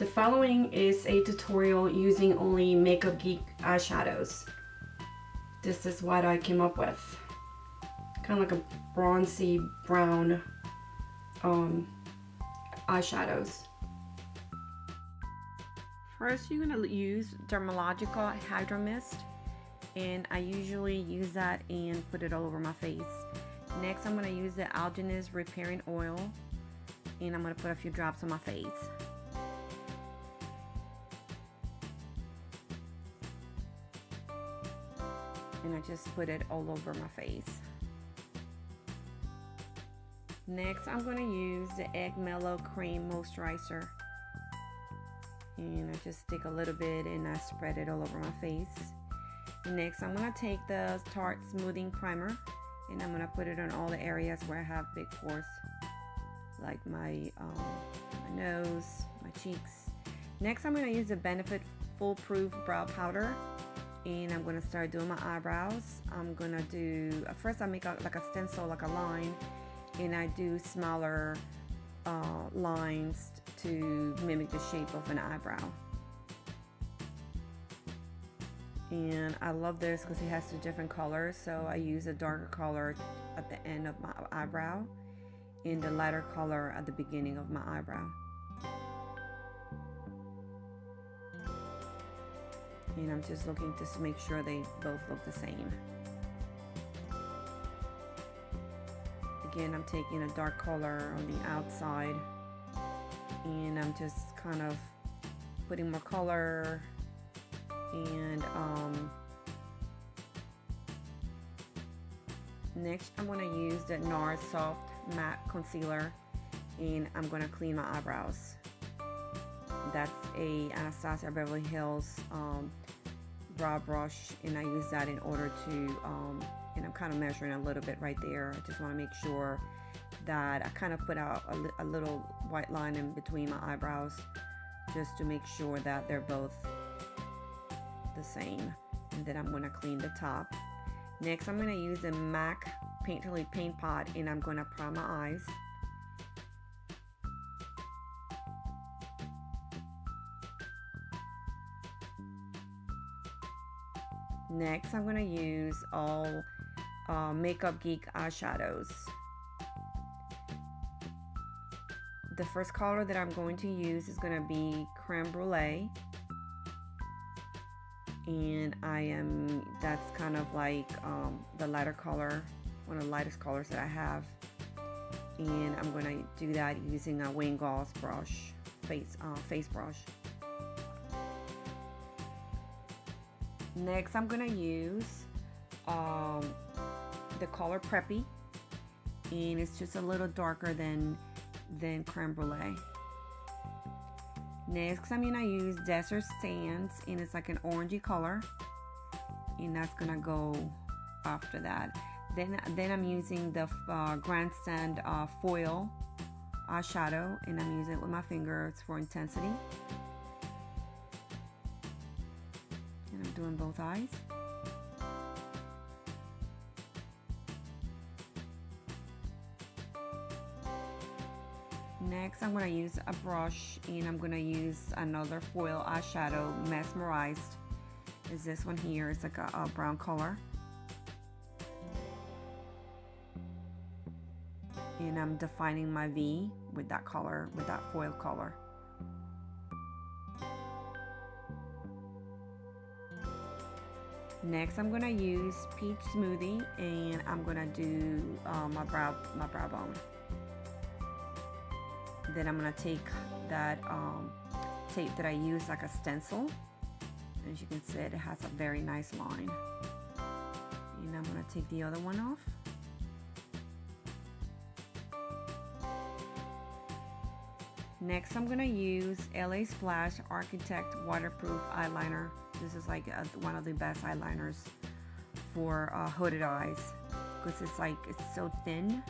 The following is a tutorial using only Makeup Geek eyeshadows. This is what I came up with. Kind of like a bronzy brown eyeshadows. First, you're going to use Dermalogical Hydramist, and I usually use that and put it all over my face. Next, I'm going to use the Algenist Repairing Oil, and I'm going to put a few drops on my face. And I just put it all over my face. Next, I'm going to use the Mellow cream moisturizer, and I just take a little bit and I spread it all over my face. Next, I'm going to take the Tarte Smoothing primer, and I'm going to put it on all the areas where I have big pores, like my nose, my cheeks. Next, I'm going to use the Benefit Foolproof brow powder, and I'm going to start doing my eyebrows. I'm going to do, first I make like a stencil, like a line, and I do smaller lines to mimic the shape of an eyebrow. And I love this because it has two different colors, so I use a darker color at the end of my eyebrow and the lighter color at the beginning of my eyebrow. And I'm just looking to make sure they both look the same. Again, I'm taking a dark color on the outside, and I'm just kind of putting more color. And next, I'm going to use the Nars Soft Matte Concealer, and I'm going to clean my eyebrows. That's a Anastasia Beverly Hills brow brush, and I use that in order to, and I'm kind of measuring a little bit right there. I just want to make sure that I kind of put out a little white line in between my eyebrows, just to make sure that they're both the same. And then I'm going to clean the top. Next, I'm going to use the MAC Painterly Paint Pot, and I'm going to prime my eyes. Next, I'm going to use all Makeup Geek eyeshadows. The first color that I'm going to use is going to be Creme Brûlée, and that's kind of like the lighter color, one of the lightest colors that I have, and I'm going to do that using a Wayne Goss brush, face brush. Next, I'm going to use the color Preppy, and it's just a little darker than Creme Brulee. Next, I'm going to use Desert Sands, and it's like an orangey color, and that's going to go after that. Then I'm using the Grandstand foil eyeshadow, and I'm using it with my fingers for intensity. And I'm doing both eyes. Next, I'm going to use a brush, and I'm going to use another foil eyeshadow, Mesmerized. Is this one here? It's like a brown color. And I'm defining my V with that color, with that foil color. Next, I'm going to use Peach Smoothie, and I'm going to do my brow bone. Then I'm going to take that tape that I use like a stencil. As you can see, it has a very nice line. And I'm going to take the other one off. Next, I'm going to use LA Splash ArKitekt Waterproof eyeliner. This is like one of the best eyeliners for hooded eyes, because it's so thin.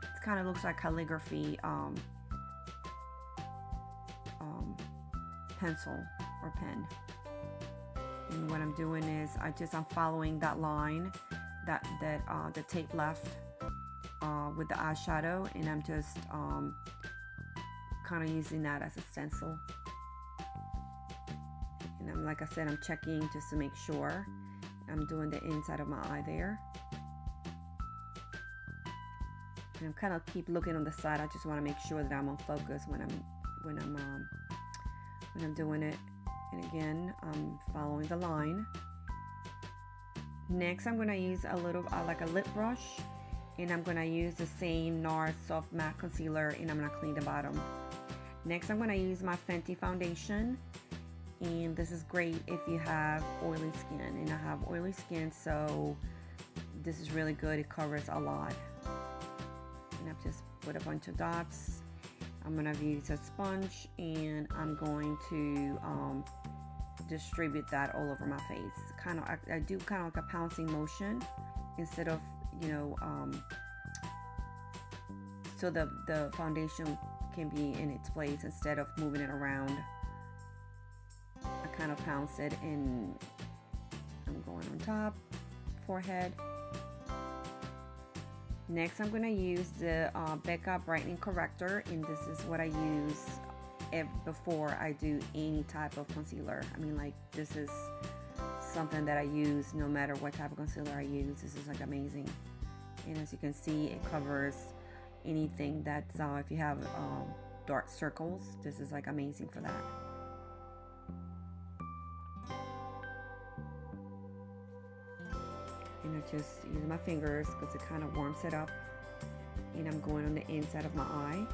It kind of looks like calligraphy pencil or pen. And what I'm doing is I'm following that line that the tape left with the eyeshadow, and I'm just kind of using that as a stencil. And I'm, like I said, I'm checking just to make sure. I'm doing the inside of my eye there. And I'm kind of keep looking on the side. I just want to make sure that I'm on focus when I'm doing it. And again, I'm following the line. Next, I'm going to use a little like a lip brush, and I'm going to use the same Nars Soft Matte Concealer, and I'm going to clean the bottom. Next, I'm going to use my Fenti Foundation, and this is great if you have oily skin, and I have oily skin, so this is really good. It covers a lot. And I've just put a bunch of dots. I'm going to use a sponge, and I'm going to distribute that all over my face. Kind of, I do kind of like a pouncing motion instead of, you know, so the foundation can be in its place instead of moving it around. I kind of pounce it, and I'm going on top, forehead. Next, I'm going to use the Becca Brightening Corrector, and this is what I use before I do any type of concealer. I mean, like, this is something that I use no matter what type of concealer I use. This is like amazing. And as you can see, it covers anything that's if you have dark circles, this is like amazing for that. And I just use my fingers because it kind of warms it up. And I'm going on the inside of my eye.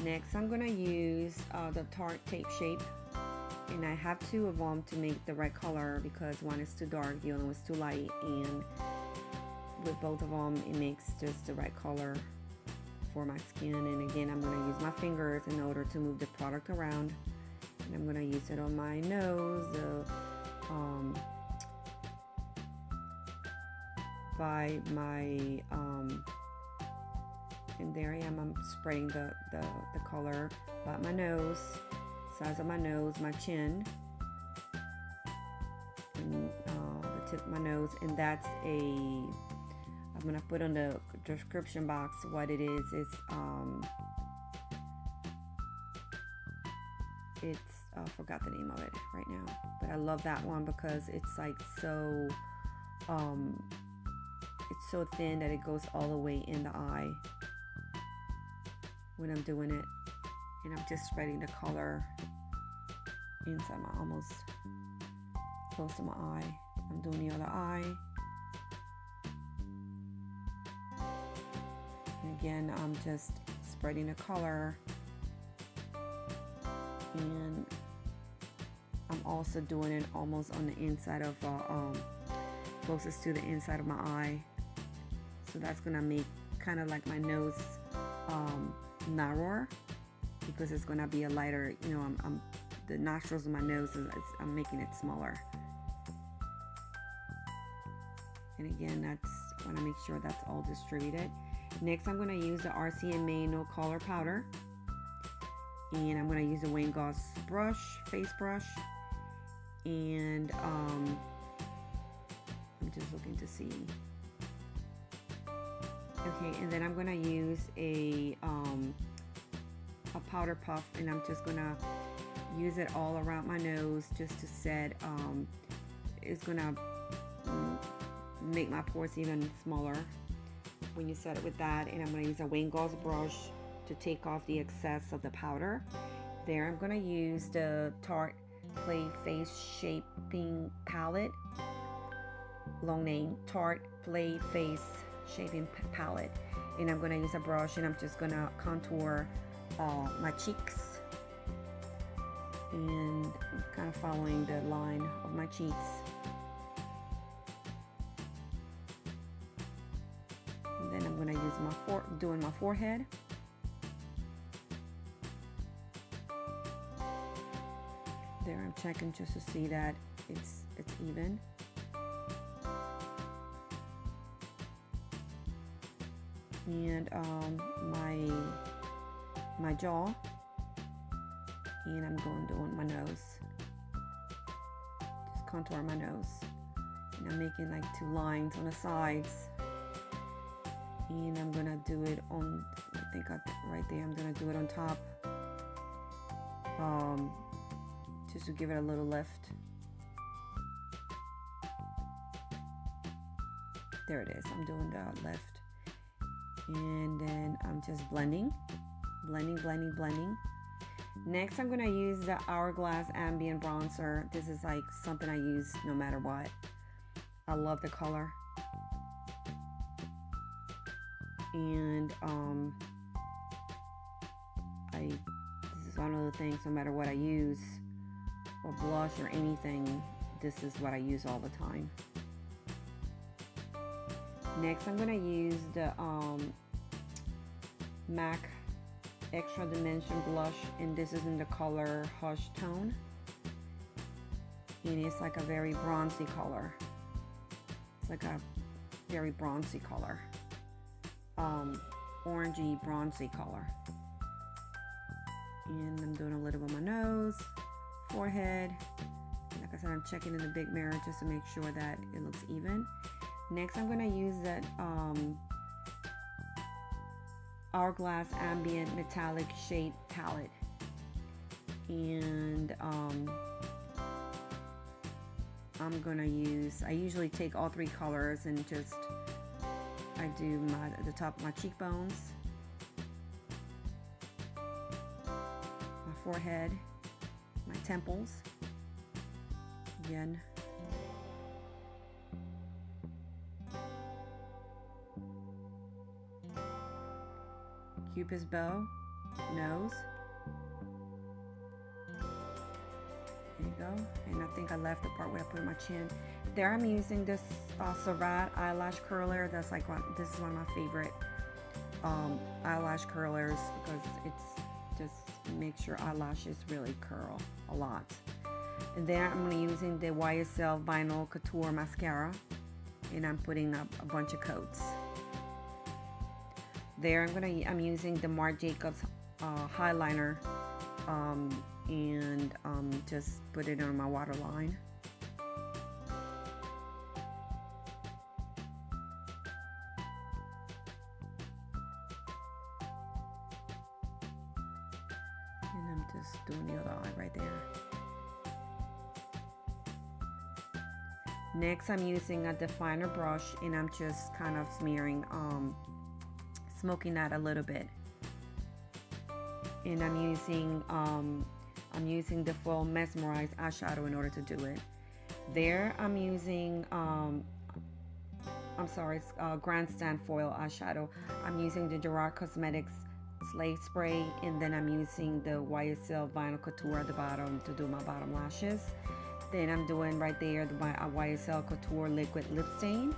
Next, I'm going to use the Tarte Tape shape. And I have two of them to make the right color because one is too dark, the other one is too light. And with both of them, it makes just the right color for my skin. And again, I'm going to use my fingers in order to move the product around. And I'm going to use it on my nose, by my and there I am. I'm spreading the color by my nose, size of my nose, my chin, and the tip of my nose. And that's I'm gonna put on the description box what it is. It's I forgot the name of it right now, but I love that one because it's like so it's so thin that it goes all the way in the eye when I'm doing it. And I'm just spreading the color inside my, almost close to my eye. I'm doing the other eye. And again, I'm just spreading the color. And I'm also doing it almost on the inside of, closest to the inside of my eye. So that's gonna make kind of like my nose narrower, because it's gonna be a lighter, you know, I'm the nostrils of my nose I'm making it smaller. And again, that's I want to make sure that's all distributed. Next, I'm going to use the RCMA No Color Powder, and I'm going to use a Goss brush, face brush, and I'm just looking to see. Okay, and then I'm going to use a powder puff, and I'm just going to use it all around my nose just to set, it's going to make my pores even smaller when you set it with that. And I'm going to use a Goss brush to take off the excess of the powder. There, I'm going to use the Tarte Play Face Shaping Palette, long name, Tarte Play Face Shaping Palette. And I'm going to use a brush, and I'm just going to contour my cheeks, and I'm kind of following the line of my cheeks. And then I'm going to use my forehead. There, I'm checking just to see that it's even. And my jaw, and I'm going down my nose, just contour my nose. And I'm making like 2 lines on the sides. And I'm gonna do it on, I think right there, I'm gonna do it on top. Just to give it a little lift. There it is, I'm doing the lift. And then I'm just blending. Next, I'm gonna use the Hourglass Ambient Bronzer. This is like something I use no matter what. I love the color. And this is one of the things, no matter what I use, or blush or anything, this is what I use all the time. Next, I'm gonna use the MAC Extra Dimension blush, and this is in the color Hush Tone, and it's like a very bronzy color. It's like a very bronzy color, orangey bronzy color. And I'm doing a little bit on my nose, forehead. Like I said, I'm checking in the big mirror just to make sure that it looks even. Next, I'm gonna use that Hourglass Ambient Metallic Shade Palette, and I'm gonna use, I usually take all 3 colors and just, I do the top of my cheekbones, my forehead, my temples, again, Cupid's bow, nose. There you go. And I think I left the part where I put my chin. There I'm using this Savate eyelash curler. That's like this is one of my favorite eyelash curlers, because it's just makes your eyelashes really curl a lot. And then I'm going to using the YSL Vinyl Couture Mascara, and I'm putting up a bunch of coats. There I'm using the Marc Jacobs highliner, and just put it on my waterline. And I'm just doing the other eye right there. Next, I'm using a definer brush, and I'm just kind of smearing, smoking that a little bit. And I'm using the full mesmerized eyeshadow in order to do it. There I'm using grandstand foil eyeshadow. I'm using the Gerard Cosmetics Slave Spray, and then I'm using the YSL Vinyl Couture at the bottom to do my bottom lashes. Then I'm doing right there my YSL Couture Liquid Lip Stain,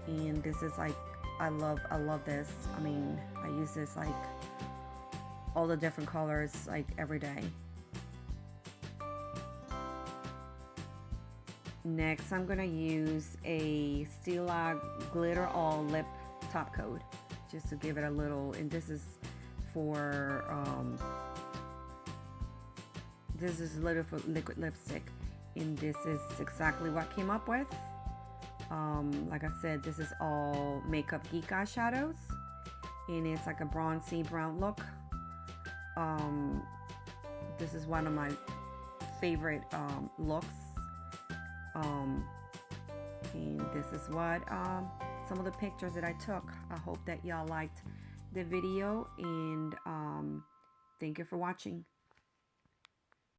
and this is like, I love this. I mean, I use this like all the different colors like every day. Next, I'm gonna use a Stila Glitter All Lip Top Coat just to give it a little, and this is for this is little for liquid lipstick, and this is exactly what I came up with. Like I said, this is all Makeup Geek Eyeshadows, and it's like a bronzy brown look. This is one of my favorite looks, and this is what some of the pictures that I took. I hope that y'all liked the video, and thank you for watching.